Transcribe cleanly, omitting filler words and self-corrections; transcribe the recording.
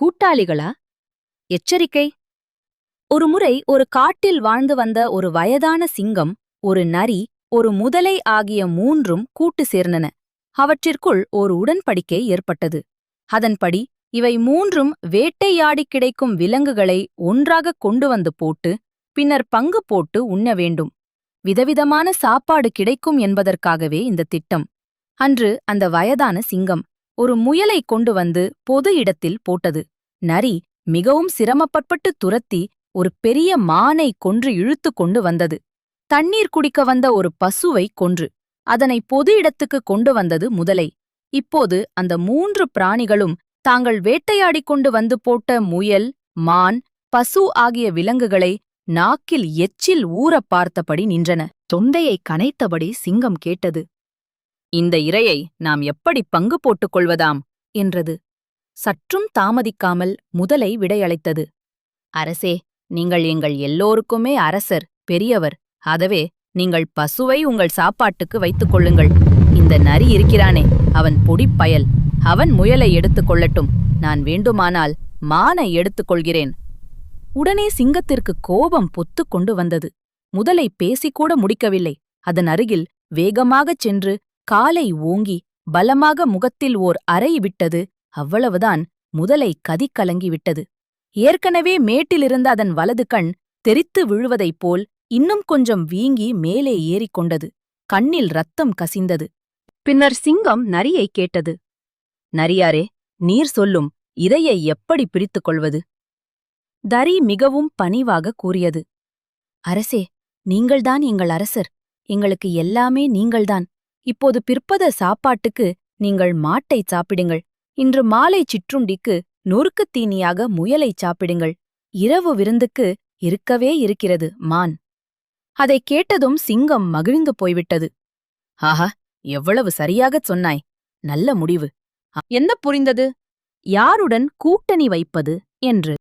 கூட்டாளிகளா? எச்சரிக்கை! ஒருமுறை ஒரு காட்டில் வாழ்ந்து வந்த ஒரு வயதான சிங்கம், ஒரு நரி, ஒரு முதலை ஆகிய மூன்றும் கூட்டு சேர்ந்தன. அவற்றிற்குள் ஓர் உடன்படிக்கை ஏற்பட்டது. அதன்படி இவை மூன்றும் வேட்டையாடிக் கிடைக்கும் விலங்குகளை ஒன்றாகக் கொண்டு வந்து போட்டு, பின்னர் பங்கு போட்டு உண்ண வேண்டும். விதவிதமான சாப்பாடு கிடைக்கும் என்பதற்காகவே இந்த திட்டம். அன்று அந்த வயதான சிங்கம் ஒரு முயலை கொண்டு வந்து பொது இடத்தில் போட்டது. நரி மிகவும் சிரமப்பட்டு துரத்தி ஒரு பெரிய மானை கொன்று இழுத்து கொண்டு வந்தது. தண்ணீர் குடிக்க வந்த ஒரு பசுவை கொன்று அதனை பொது இடத்துக்கு கொண்டு வந்தது முதலை. இப்போது அந்த மூன்று பிராணிகளும் தாங்கள் வேட்டையாடிக் கொண்டு வந்து போட்ட முயல், மான், பசு ஆகிய விலங்குகளை நாக்கில் எச்சில் ஊறப் பார்த்தபடி நின்றன. தொண்டையை கனைத்தபடி சிங்கம் கேட்டது. இந்த இரையை நாம் எப்படி பங்கு போட்டுக் கொள்வதாம் என்றது. சற்றும் தாமதிக்காமல் முதலை விடையளித்தது. அரசே, நீங்கள் எங்கள் எல்லோருக்குமே அரசர், பெரியவர். ஆகவே நீங்கள் பசுவை உங்கள் சாப்பாட்டுக்கு வைத்துக் கொள்ளுங்கள். இந்த நரி இருக்கிறானே, அவன் பொடிப்பயல். அவன் முயலை எடுத்துக் கொள்ளட்டும். நான் வேண்டுமானால் மானை எடுத்துக் கொள்கிறேன். உடனே சிங்கத்திற்கு கோபம் பொத்துக் கொண்டு வந்தது. முதலை பேசிக்கூட முடிக்கவில்லை. அதன் அருகில் வேகமாகச் சென்று காலை ஓங்கி பலமாக முகத்தில் ஓர் அறை விட்டது. அவ்வளவுதான். முதலை கதிகலங்கிவிட்டது. ஏற்கனவே மேட்டிலிருந்த அதன் வலது கண் தெரித்து விழுவதைப் போல் இன்னும் கொஞ்சம் வீங்கி மேலே ஏறிக்கொண்டது. கண்ணில் ரத்தம் கசிந்தது. பின்னர் சிங்கம் நரியை கேட்டது. நரியாரே, நீர் சொல்லும், இரையை எப்படி பிரித்துக் கொள்வது? நரி மிகவும் பணிவாக கூறியது. அரசே, நீங்கள்தான் எங்கள் அரசர். எங்களுக்கு எல்லாமே நீங்கள்தான். இப்போது பிற்பத சாப்பாட்டுக்கு நீங்கள் மாட்டைச் சாப்பிடுங்கள். இன்று மாலை சிற்றுண்டிக்கு நொறுக்குத் தீனியாக முயலைச் சாப்பிடுங்கள். இரவு விருந்துக்கு இருக்கவே இருக்கிறது மான். அதைக் கேட்டதும் சிங்கம் மகிழ்ந்து போய்விட்டது. ஆஹா, எவ்வளவு சரியாகச் சொன்னாய். நல்ல முடிவு. என்ன புரிந்தது? யாருடன் கூட்டணி வைப்பது என்று